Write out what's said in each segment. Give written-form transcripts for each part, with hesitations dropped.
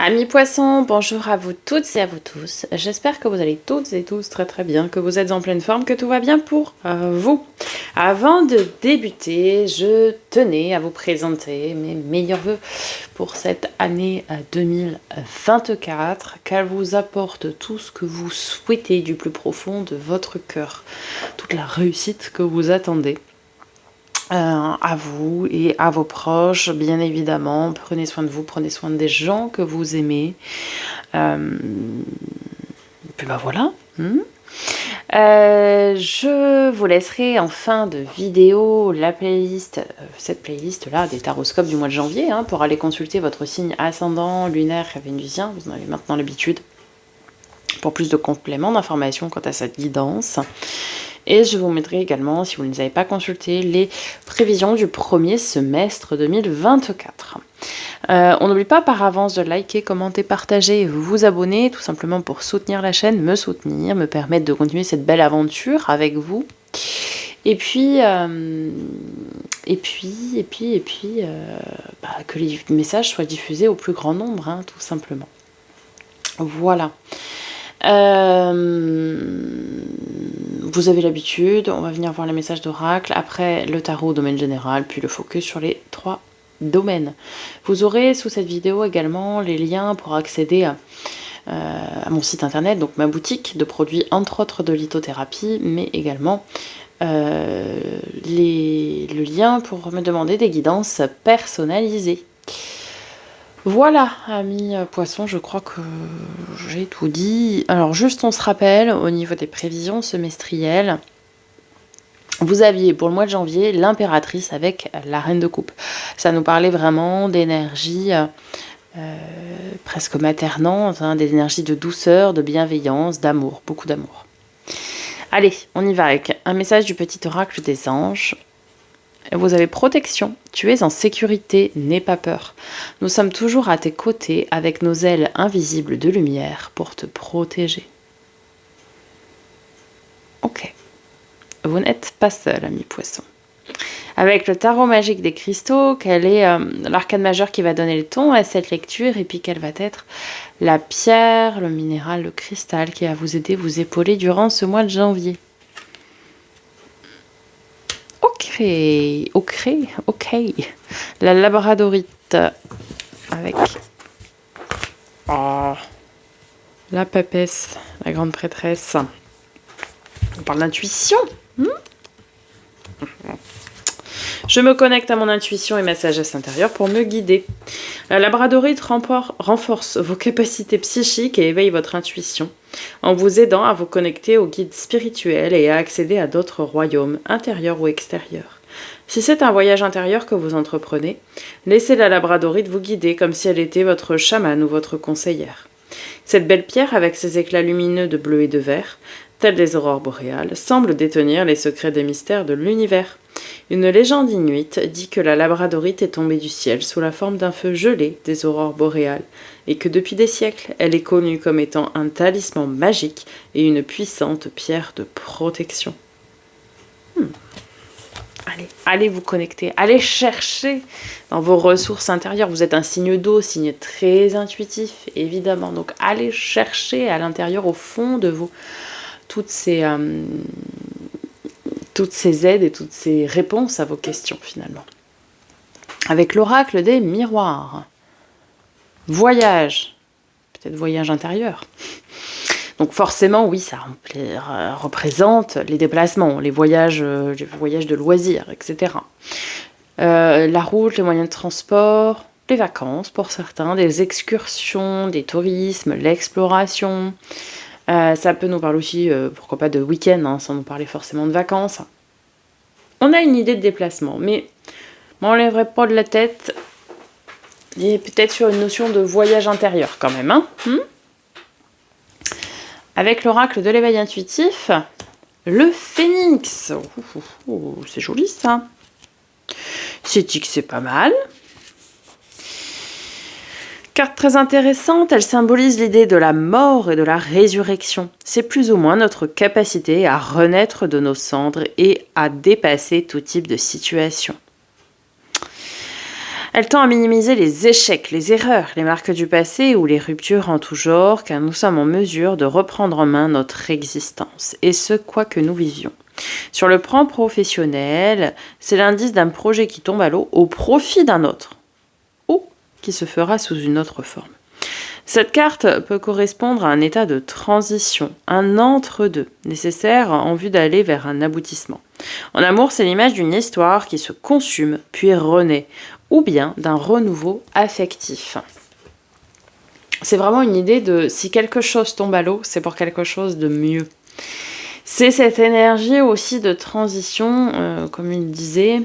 Amis poissons, bonjour à vous toutes et à vous tous. J'espère que vous allez toutes et tous très très bien, que vous êtes en pleine forme, que tout va bien pour vous. Avant de débuter, je tenais à vous présenter mes meilleurs vœux pour cette année 2024, qu'elle vous apporte tout ce que vous souhaitez du plus profond de votre cœur, toute la réussite que vous attendez. À vous et à vos proches, bien évidemment. Prenez soin de vous, prenez soin des gens que vous aimez. Puis bah voilà. Je vous laisserai en fin de vidéo la playlist, cette playlist-là des taroscopes du mois de janvier, pour aller consulter votre signe ascendant, lunaire et vénusien. Vous en avez maintenant l'habitude. Pour plus de compléments d'informations quant à cette guidance. Et je vous mettrai également, si vous ne les avez pas consultées, les prévisions du premier semestre 2024. On n'oublie pas par avance de liker, commenter, partager et vous abonner, tout simplement pour soutenir la chaîne, me soutenir, me permettre de continuer cette belle aventure avec vous. Et puis, que les messages soient diffusés au plus grand nombre, tout simplement. Voilà. Vous avez l'habitude, on va venir voir les messages d'oracle, après le tarot au domaine général, puis le focus sur les 3 domaines. Vous aurez sous cette vidéo également les liens pour accéder à mon site internet, donc ma boutique de produits, entre autres de lithothérapie, mais également le lien pour me demander des guidances personnalisées. Voilà, amis poissons, je crois que j'ai tout dit. Alors, juste on se rappelle, au niveau des prévisions semestrielles, vous aviez pour le mois de janvier l'impératrice avec la reine de coupe. Ça nous parlait vraiment d'énergie presque maternante, d'énergie de douceur, de bienveillance, d'amour, beaucoup d'amour. Allez, on y va avec un message du petit oracle des anges. Vous avez protection, tu es en sécurité, n'aie pas peur. Nous sommes toujours à tes côtés avec nos ailes invisibles de lumière pour te protéger. Ok, vous n'êtes pas seul, ami poisson. Avec le tarot magique des cristaux, quel est l'arcane majeur qui va donner le ton à cette lecture, et puis quelle va être la pierre, le minéral, le cristal qui va vous aider, vous épauler durant ce mois de janvier. Ok. La labradorite avec la papesse, la grande prêtresse. On parle d'intuition. Je me connecte à mon intuition et ma sagesse intérieure pour me guider. La labradorite renforce vos capacités psychiques et éveille votre intuition, en vous aidant à vous connecter aux guides spirituels et à accéder à d'autres royaumes, intérieurs ou extérieurs. Si c'est un voyage intérieur que vous entreprenez, laissez la labradorite vous guider comme si elle était votre chamane ou votre conseillère. Cette belle pierre, avec ses éclats lumineux de bleu et de vert, tels des aurores boréales, semble détenir les secrets des mystères de l'univers. Une légende inuite dit que la labradorite est tombée du ciel sous la forme d'un feu gelé des aurores boréales, et que depuis des siècles, elle est connue comme étant un talisman magique et une puissante pierre de protection. Allez vous connecter, allez chercher dans vos ressources intérieures. Vous êtes un signe d'eau, signe très intuitif, évidemment. Donc allez chercher à l'intérieur, au fond de vous, toutes ces aides et toutes ces réponses à vos questions, finalement. Avec l'oracle des miroirs. Voyage. Peut-être voyage intérieur. Donc forcément, oui, ça représente les déplacements, les voyages de loisirs, etc. La route, les moyens de transport, les vacances pour certains, des excursions, des tourismes, l'exploration. Ça peut nous parler aussi, pourquoi pas, de week-end, sans nous parler forcément de vacances. On a une idée de déplacement, mais on n'enlèverait pas de la tête. Et peut-être sur une notion de voyage intérieur quand même, Avec l'oracle de l'éveil intuitif, le phénix. C'est joli ça. C'est dit que c'est pas mal. Carte très intéressante, elle symbolise l'idée de la mort et de la résurrection. C'est plus ou moins notre capacité à renaître de nos cendres et à dépasser tout type de situation. Elle tend à minimiser les échecs, les erreurs, les marques du passé ou les ruptures en tout genre, car nous sommes en mesure de reprendre en main notre existence, et ce, quoi que nous vivions. Sur le plan professionnel, c'est l'indice d'un projet qui tombe à l'eau au profit d'un autre, ou qui se fera sous une autre forme. Cette carte peut correspondre à un état de transition, un entre-deux, nécessaire en vue d'aller vers un aboutissement. En amour, c'est l'image d'une histoire qui se consume puis renaît, ou bien d'un renouveau affectif. C'est vraiment une idée de si quelque chose tombe à l'eau, c'est pour quelque chose de mieux. C'est cette énergie aussi de transition, comme il disait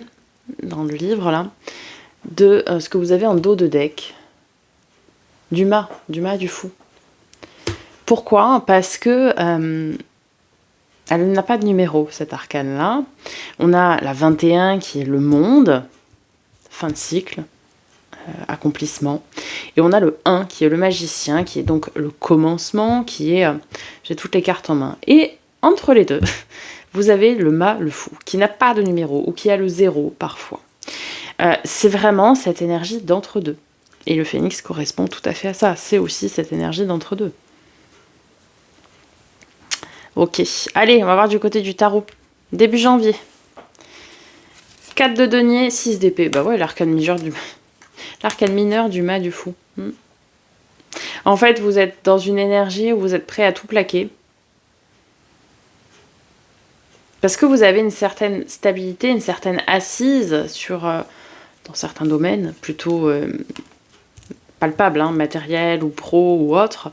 dans le livre là, de ce que vous avez en dos de deck. Du mât du fou. Pourquoi? Parce que elle n'a pas de numéro, cette arcane-là. On a la 21 qui est le monde, fin de cycle, accomplissement. Et on a le 1 qui est le magicien, qui est donc le commencement, qui est... j'ai toutes les cartes en main. Et entre les deux, vous avez le mât, le fou, qui n'a pas de numéro, ou qui a le 0 parfois. C'est vraiment cette énergie d'entre-deux. Et le phénix correspond tout à fait à ça. C'est aussi cette énergie d'entre-deux. Ok, allez, on va voir du côté du tarot. Début janvier. 4 de denier, 6 d'épée. Bah ouais, l'arcane mineur du mât du fou. En fait, vous êtes dans une énergie où vous êtes prêt à tout plaquer. Parce que vous avez une certaine stabilité, une certaine assise sur, dans certains domaines, plutôt palpables, hein, matériel ou pro ou autre.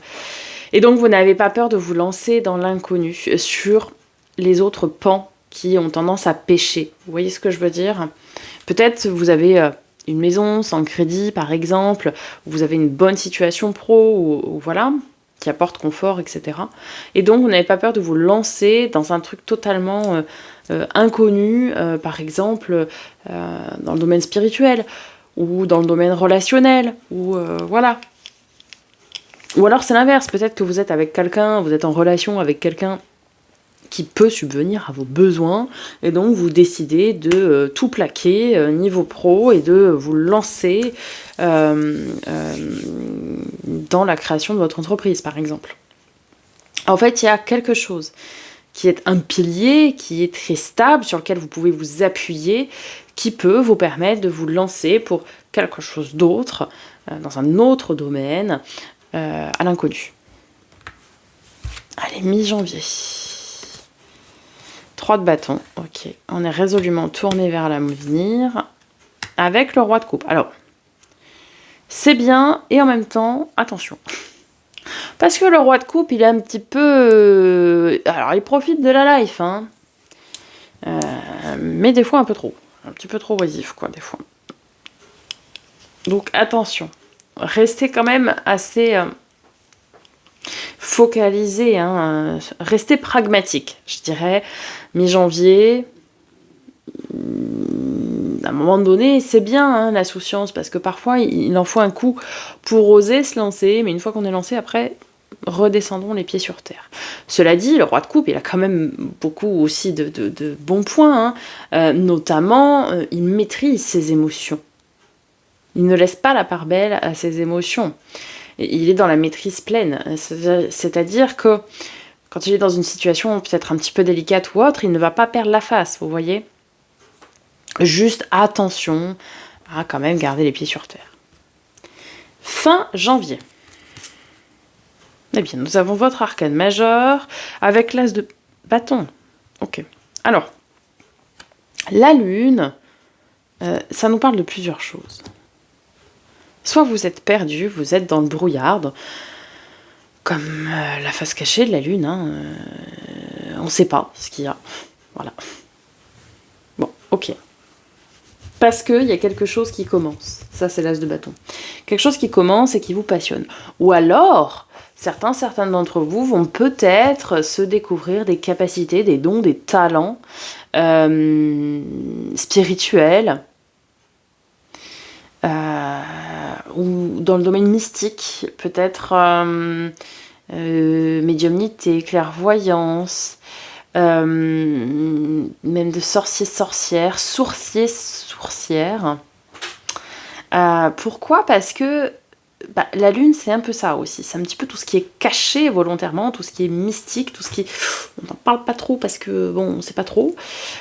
Et donc, vous n'avez pas peur de vous lancer dans l'inconnu sur les autres pans qui ont tendance à pêcher. Vous voyez ce que je veux dire? Peut-être vous avez une maison sans crédit, par exemple, vous avez une bonne situation pro, ou voilà, qui apporte confort, etc. Et donc, vous n'avez pas peur de vous lancer dans un truc totalement inconnu, par exemple, dans le domaine spirituel, ou dans le domaine relationnel, ou voilà. Ou alors c'est l'inverse, peut-être que vous êtes avec quelqu'un, vous êtes en relation avec quelqu'un qui peut subvenir à vos besoins, et donc vous décidez de tout plaquer niveau pro et de vous lancer dans la création de votre entreprise, par exemple. En fait, il y a quelque chose qui est un pilier, qui est très stable, sur lequel vous pouvez vous appuyer, qui peut vous permettre de vous lancer pour quelque chose d'autre, dans un autre domaine, à l'inconnu. Allez, mi-janvier. 3 de bâton, ok. On est résolument tourné vers l'avenir avec le roi de coupe. Alors, c'est bien et en même temps, attention. Parce que le roi de coupe, il est un petit peu... alors, il profite de la life, hein. Mais des fois un peu trop. Un petit peu trop oisif, quoi, des fois. Donc, attention. Restez quand même assez focalisé, hein, restez pragmatique, je dirais. Mi-janvier, à un moment donné, c'est bien hein, l'insouciance, parce que parfois il en faut un coup pour oser se lancer, mais une fois qu'on est lancé, après, redescendons les pieds sur terre. Cela dit, le roi de coupe, il a quand même beaucoup aussi de bons points, hein. Notamment, il maîtrise ses émotions. Il ne laisse pas la part belle à ses émotions. Il est dans la maîtrise pleine. C'est-à-dire que quand il est dans une situation peut-être un petit peu délicate ou autre, il ne va pas perdre la face, vous voyez? Juste attention à quand même garder les pieds sur terre. Fin janvier. Eh bien, nous avons votre arcane majeur avec l'as de bâton. Ok. Alors, la lune, ça nous parle de plusieurs choses. Soit vous êtes perdu, vous êtes dans le brouillard, comme la face cachée de la lune, hein, on ne sait pas ce qu'il y a. Voilà. Bon, ok. Parce qu'il y a quelque chose qui commence. Ça, c'est l'as de bâton. Quelque chose qui commence et qui vous passionne. Ou alors, certains d'entre vous vont peut-être se découvrir des capacités, des dons, des talents spirituels, ou dans le domaine mystique, peut-être médiumnité, clairvoyance, même de sorciers, sorcières, sourciers, sourcières. Pourquoi? Parce que la lune, c'est un peu ça aussi. C'est un petit peu tout ce qui est caché volontairement, tout ce qui est mystique, tout ce qui... On n'en parle pas trop parce que, bon, on sait pas trop.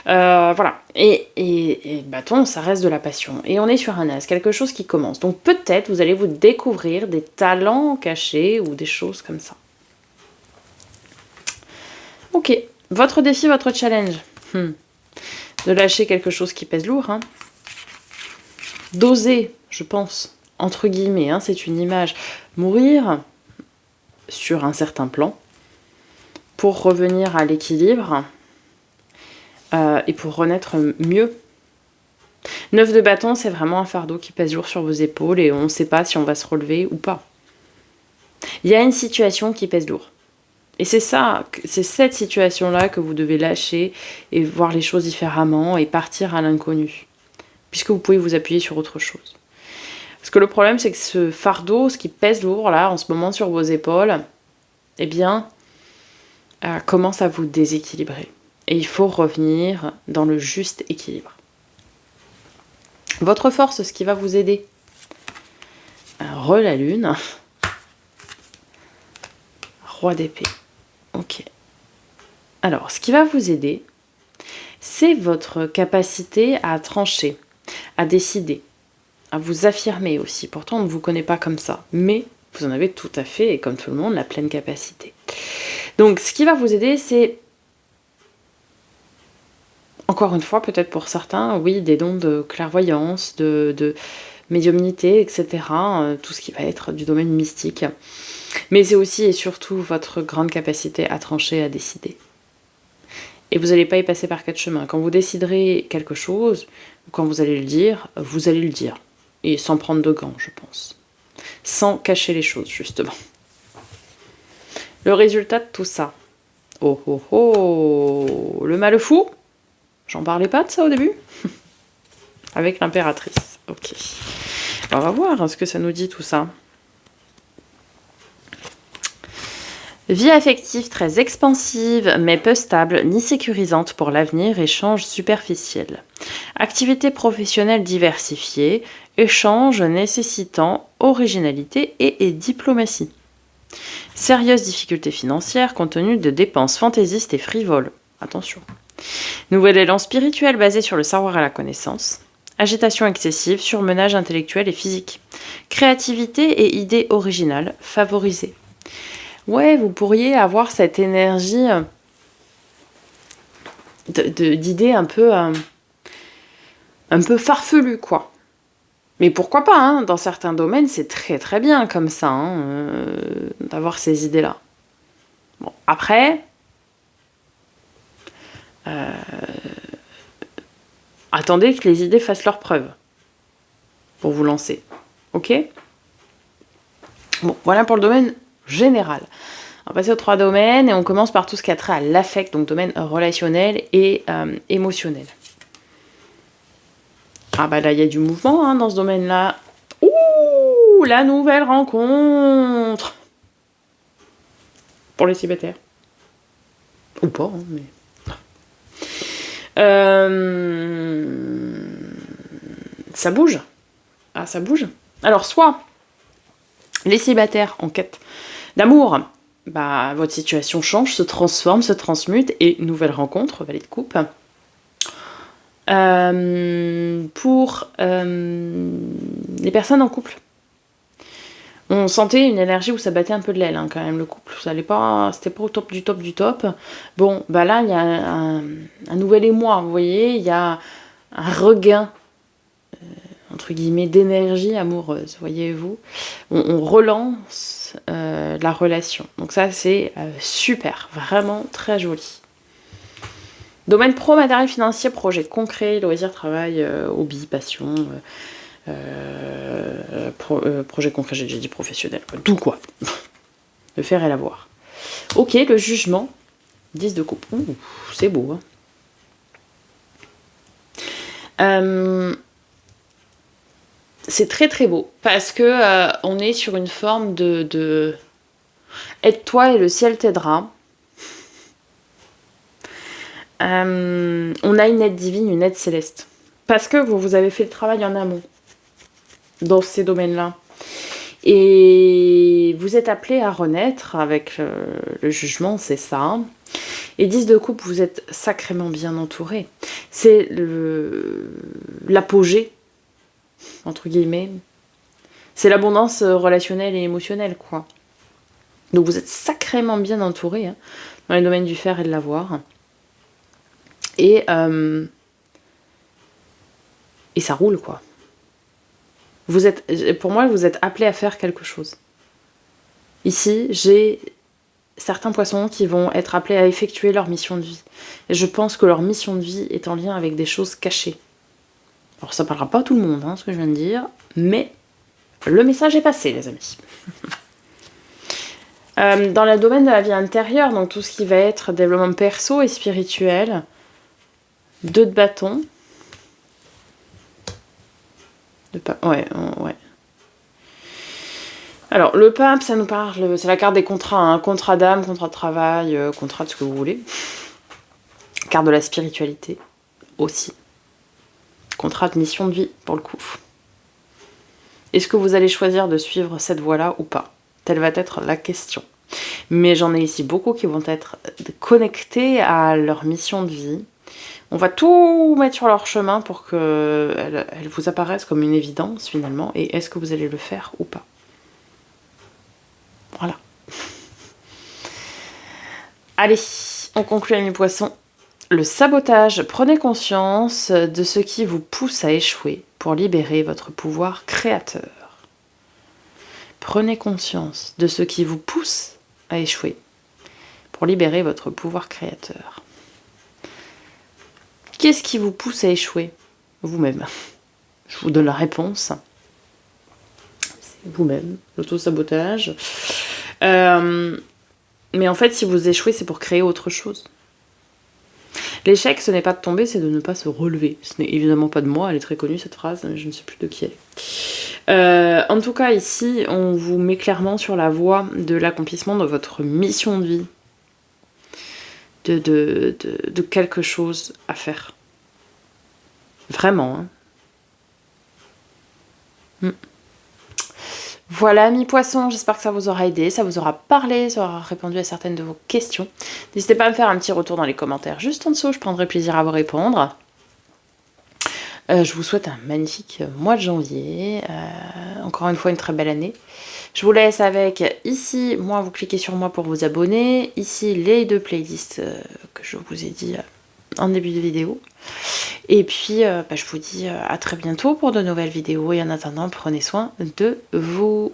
Voilà. Et bâton, ça reste de la passion. Et on est sur un as, quelque chose qui commence. Donc peut-être vous allez vous découvrir des talents cachés ou des choses comme ça. Ok. Votre défi, votre challenge. De lâcher quelque chose qui pèse lourd. D'oser, je pense, entre guillemets, c'est une image, mourir sur un certain plan pour revenir à l'équilibre et pour renaître mieux. 9 de bâton, c'est vraiment un fardeau qui pèse lourd sur vos épaules et on ne sait pas si on va se relever ou pas. Il y a une situation qui pèse lourd. Et c'est cette situation-là que vous devez lâcher et voir les choses différemment et partir à l'inconnu. Puisque vous pouvez vous appuyer sur autre chose. Parce que le problème, c'est que ce fardeau, ce qui pèse lourd, là, en ce moment, sur vos épaules, eh bien, commence à vous déséquilibrer. Et il faut revenir dans le juste équilibre. Votre force, ce qui va vous aider. La lune. Roi d'épée. Ok. Alors, ce qui va vous aider, c'est votre capacité à trancher, à décider, à vous affirmer aussi. Pourtant, on ne vous connaît pas comme ça, mais vous en avez tout à fait, et comme tout le monde, la pleine capacité. Donc, ce qui va vous aider, c'est, encore une fois, peut-être pour certains, oui, des dons de clairvoyance, de médiumnité, etc. Tout ce qui va être du domaine mystique. Mais c'est aussi et surtout votre grande capacité à trancher, à décider. Et vous n'allez pas y passer par 4 chemins. Quand vous déciderez quelque chose, ou quand vous allez le dire, vous allez le dire. Et sans prendre de gants, je pense. Sans cacher les choses, justement. Le résultat de tout ça. Oh oh oh, le mal fou. J'en parlais pas de ça au début. Avec l'impératrice. Ok. On va voir ce que ça nous dit tout ça. Vie affective très expansive, mais peu stable ni sécurisante pour l'avenir, échange superficiel. Activité professionnelle diversifiée, échange nécessitant originalité et diplomatie. Sérieuses difficultés financières compte tenu de dépenses fantaisistes et frivoles. Attention. Nouvel élan spirituel basé sur le savoir et la connaissance. Agitation excessive, surmenage intellectuel et physique. Créativité et idées originales favorisées. Ouais, vous pourriez avoir cette énergie d'idées un peu farfelues, quoi. Mais pourquoi pas, dans certains domaines, c'est très très bien comme ça, d'avoir ces idées-là. Bon, après, attendez que les idées fassent leur preuve pour vous lancer. Ok ? Bon, voilà pour le domaine général. On va passer aux 3 domaines et on commence par tout ce qui a trait à l'affect, donc domaine relationnel et émotionnel. Ah bah là, il y a du mouvement dans ce domaine-là. Ouh, la nouvelle rencontre pour les célibataires. Ou pas, mais... Ça bouge. Ah, ça bouge. Alors, soit les célibataires en quête d'amour, votre situation change, se transforme, se transmute, et nouvelle rencontre, valet de coupe. Pour les personnes en couple, on sentait une énergie où ça battait un peu de l'aile quand même, le couple, c'était pas au top du top du top. Bon, là il y a un nouvel émoi, vous voyez, il y a un regain entre guillemets d'énergie amoureuse, voyez-vous. On relance la relation, donc ça c'est super, vraiment très joli. Domaine pro, matériel financier, projet concret, loisirs, travail, hobby, passion, projet concret, j'ai déjà dit professionnel, tout quoi. Le faire et l'avoir. Ok, le jugement, 10 de coupe. Ouh, c'est beau. C'est très très beau, parce que on est sur une forme de aide-toi et le ciel t'aidera. On a une aide divine, une aide céleste. Parce que vous avez fait le travail en amont. dans ces domaines-là. Et vous êtes appelé à renaître avec le jugement, c'est ça. Et 10 de coupe, vous êtes sacrément bien entouré. C'est l'apogée, entre guillemets. C'est l'abondance relationnelle et émotionnelle, quoi. Donc vous êtes sacrément bien entouré hein, dans les domaines du faire et de l'avoir. Et ça roule, quoi. Pour moi, vous êtes appelé à faire quelque chose. Ici, j'ai certains poissons qui vont être appelés à effectuer leur mission de vie. Et je pense que leur mission de vie est en lien avec des choses cachées. Alors ça parlera pas à tout le monde, hein, ce que je viens de dire, mais le message est passé, les amis. Dans le domaine de la vie intérieure, donc tout ce qui va être développement perso et spirituel, 2 de bâton. Ouais. Alors, le pape, ça nous parle, c'est la carte des contrats, hein, contrat d'âme, contrat de travail, contrat de ce que vous voulez. Carte de la spiritualité, aussi. Contrat de mission de vie, pour le coup. Est-ce que vous allez choisir de suivre cette voie-là ou pas? Telle va être la question. Mais j'en ai ici beaucoup qui vont être connectés à leur mission de vie. On va tout mettre sur leur chemin pour qu'elle vous apparaisse comme une évidence finalement. Et est-ce que vous allez le faire ou pas? Voilà. Allez, on conclut mes poissons. Le sabotage. Prenez conscience de ce qui vous pousse à échouer pour libérer votre pouvoir créateur. Prenez conscience de ce qui vous pousse à échouer pour libérer votre pouvoir créateur. Qu'est-ce qui vous pousse à échouer? Vous-même. Je vous donne la réponse. C'est vous-même, l'auto-sabotage. Mais en fait, si vous échouez, c'est pour créer autre chose. L'échec, ce n'est pas de tomber, c'est de ne pas se relever. Ce n'est évidemment pas de moi, elle est très connue cette phrase, je ne sais plus de qui elle est. En tout cas, ici, on vous met clairement sur la voie de l'accomplissement de votre mission de vie. De quelque chose à faire. Vraiment. Hein. Voilà, mes poissons, j'espère que ça vous aura aidé, ça vous aura parlé, ça aura répondu à certaines de vos questions. N'hésitez pas à me faire un petit retour dans les commentaires juste en dessous, je prendrai plaisir à vous répondre. Je vous souhaite un magnifique mois de janvier, encore une fois une très belle année. Je vous laisse avec ici, vous cliquez sur moi pour vous abonner, ici les 2 playlists que je vous ai dit en début de vidéo. Et puis je vous dis à très bientôt pour de nouvelles vidéos et en attendant prenez soin de vous.